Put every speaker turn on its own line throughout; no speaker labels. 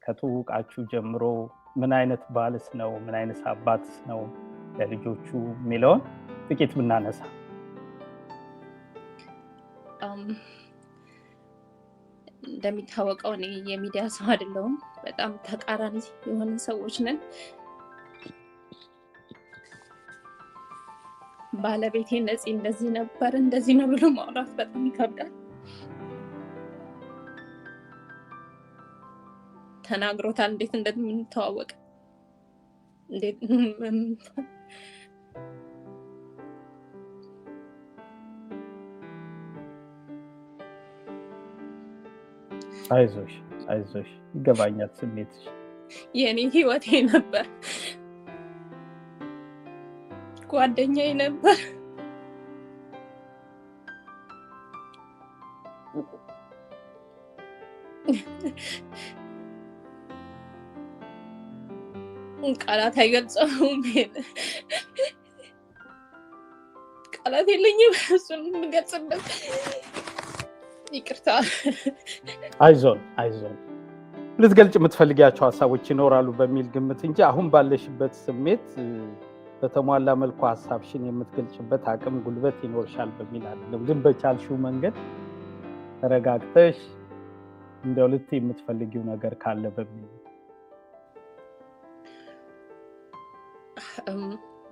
ከትውውቃችሁ ጀምሮ ምን አይነት ባልስ ነው፣ ምን አይነት አባትስ ነው ለልጆቹ የሚለውን ጥቂት ብናነሳ።
እንደሚታወቀው እኔ የሚዲያ ሰው አይደለሁም። በጣም ተቃራኒ የሆኑ ሰዎች ነን። ባለቤቴ እንደዚህ ነበር እንደዚህ ነው ብሎ ማውራት በጣም ይከብዳል። ተናግሮታል እንዴት እንደምንተዋወቅ እንዴት
አይዞሽ ይገባኛል ስሜትሽ።
የኔ ህይወቴ ነበር፣ ጓደኛዬ ነበር። ቃላት አይገልጸውም። ቃላት የለኝም እሱን የምገልጽበት። ይቅርታ።
አይዞን ልትገልጭ የምትፈልጊያቸው ሀሳቦች ይኖራሉ በሚል ግምት እንጂ አሁን ባለሽበት ስሜት በተሟላ መልኩ ሀሳብሽን የምትገልጭበት አቅም ጉልበት ይኖርሻል በሚል አይደለም። ግን በቻልሽው መንገድ ተረጋግተሽ እንደው ልትይ የምትፈልጊው ነገር ካለ በሚል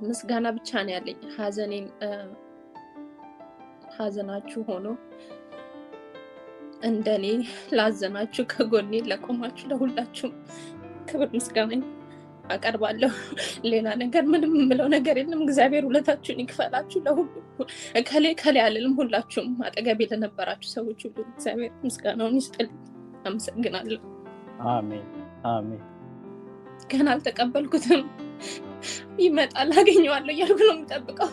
ምስጋና ብቻ ነው ያለኝ። ሀዘናችሁ ሆኖ እንደኔ ላዘናችሁ ከጎኔ ለቆማችሁ ለሁላችሁም ክብር ምስጋና አቀርባለሁ። ሌላ ነገር ምንም የምለው ነገር የለም። እግዚአብሔር ውለታችሁን ይክፈላችሁ። ለሁሉ ከሌ አልልም። ሁላችሁም አጠገቤ ለነበራችሁ ሰዎች ሁሉ እግዚአብሔር ምስጋናውን ይስጥልኝ። አመሰግናለሁ።
አሜን።
ገና አልተቀበልኩትም። ይመጣል አገኘዋለሁ እያልኩ ነው የምጠብቀው።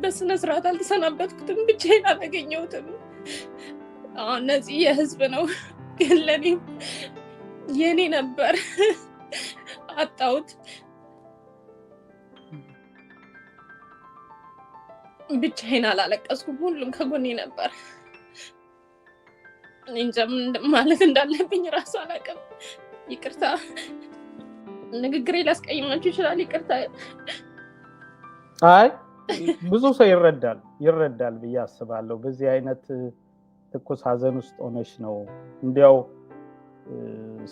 በስነ ስርዓት አልተሰናበትኩትም። ብቻዬን አላገኘሁትም። እነዚህ የህዝብ ነው፣ ግን ለኔም የኔ ነበር። አጣሁት። ብቻዬን አላለቀስኩም። ሁሉም ከጎኔ ነበር። እንጃ ማለት እንዳለብኝ ራሱ አላውቅም። ይቅርታ፣ ንግግሬ ላስቀይማችሁ ይችላል። ይቅርታ።
አይ ብዙ ሰው ይረዳል ብዬ አስባለሁ። በዚህ አይነት ትኩስ ሀዘን ውስጥ ሆነሽ ነው እንዲያው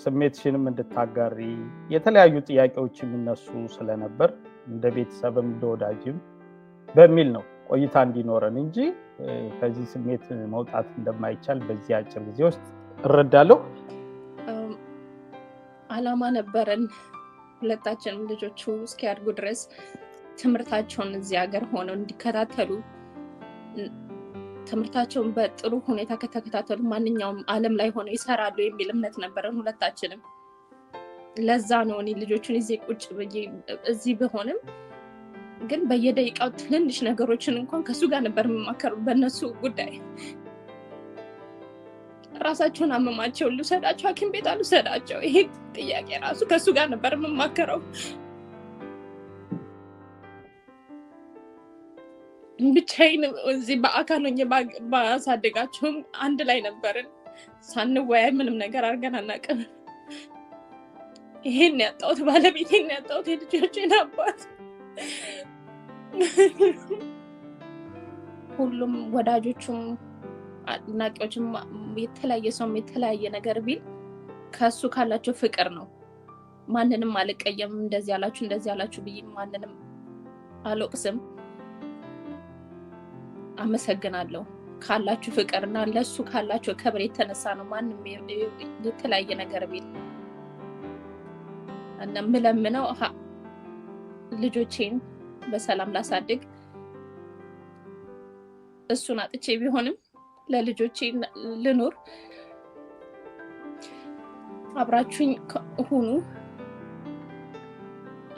ስሜትሽንም እንድታጋሪ የተለያዩ ጥያቄዎች የሚነሱ ስለነበር እንደ ቤተሰብም እንደ ወዳጅም በሚል ነው ቆይታ እንዲኖረን እንጂ ከዚህ ስሜት መውጣት እንደማይቻል በዚህ አጭር ጊዜ ውስጥ እረዳለሁ።
አላማ ነበረን ሁለታችንም ልጆቹ እስኪያድጉ ድረስ ትምህርታቸውን እዚህ ሀገር ሆነው እንዲከታተሉ፣ ትምህርታቸውን በጥሩ ሁኔታ ከተከታተሉ ማንኛውም ዓለም ላይ ሆነው ይሰራሉ የሚል እምነት ነበረን ሁለታችንም። ለዛ ነው እኔ ልጆቹን እዚህ ብሆንም ግን በየደቂቃው ትንንሽ ነገሮችን እንኳን ከሱ ጋር ነበር የምማከረው። በእነሱ ጉዳይ ራሳቸውን አመማቸው፣ ልውሰዳቸው ሐኪም ቤት አልውሰዳቸው፣ ይሄ ጥያቄ ራሱ ከሱ ጋር ነበር የምማከረው። ብቻዬን እዚህ በአካል ሆኜ ባሳደጋቸውም አንድ ላይ ነበርን። ሳንወያይ ምንም ነገር አድርገን አናውቅም። ይሄን ያጣሁት ባለቤቴን ያጣሁት የልጆቼን አባት። ሁሉም ወዳጆቹም አድናቂዎችም የተለያየ ሰውም የተለያየ ነገር ቢል ከሱ ካላቸው ፍቅር ነው። ማንንም አልቀየምም። እንደዚህ ያላችሁ ብዬ ማንንም አልወቅስም። አመሰግናለሁ ካላችሁ ፍቅርና ለሱ ካላችሁ ክብር የተነሳ ነው። ማንም የተለያየ ነገር ቢል እና ምለምነው ልጆቼን በሰላም ላሳድግ። እሱን አጥቼ ቢሆንም ለልጆቼ ልኖር። አብራችሁኝ ሁኑ።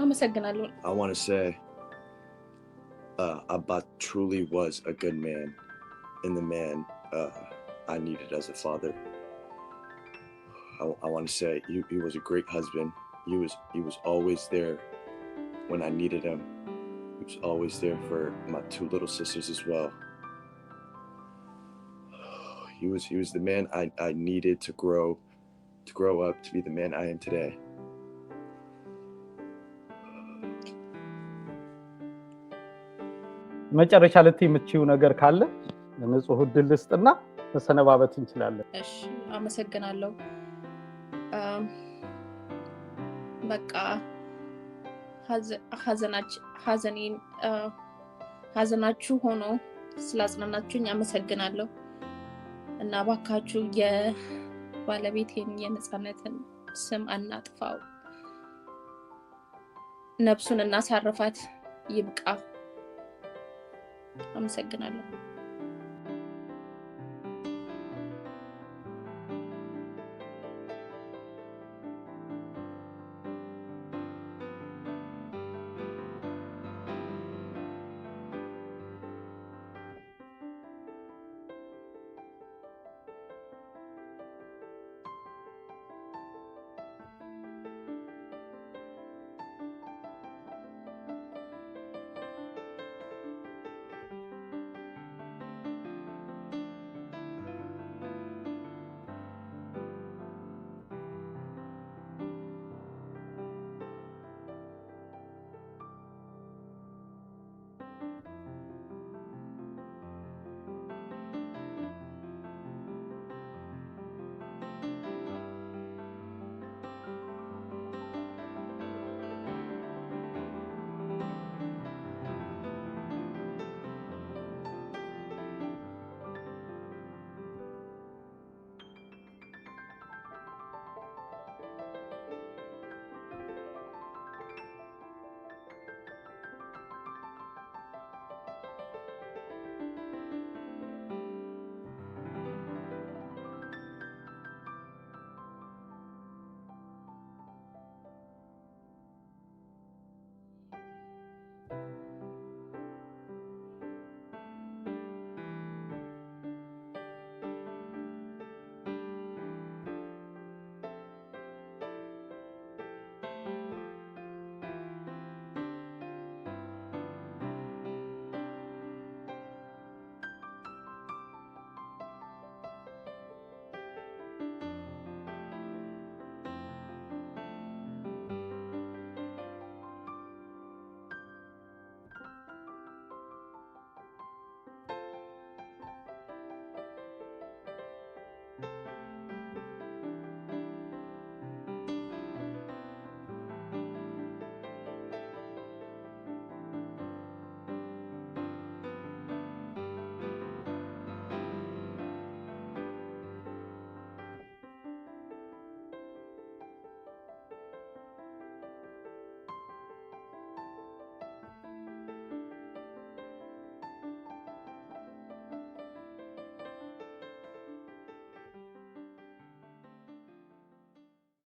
አመሰግናለሁ።
I want to say Abba truly was a good man and the man I needed as a father. I want to say he was a great husband. He was always there when I needed him. He was always there for my two little sisters as well. he was the man I needed to grow up to be the man I am today.
መጨረሻ ልትይ የምትችይው ነገር ካለ ለንጹህ ድል ልስጥና ተሰነባበት እንችላለን።
እሺ አመሰግናለሁ። በቃ ሐዘናችሁ ሆኖ ስላጽናናችሁኝ አመሰግናለሁ እና ባካችሁ የባለቤቴን የነጻነትን ስም አናጥፋው፣ ነፍሱን እናሳርፋት፣ ይብቃ። አመሰግናለሁ።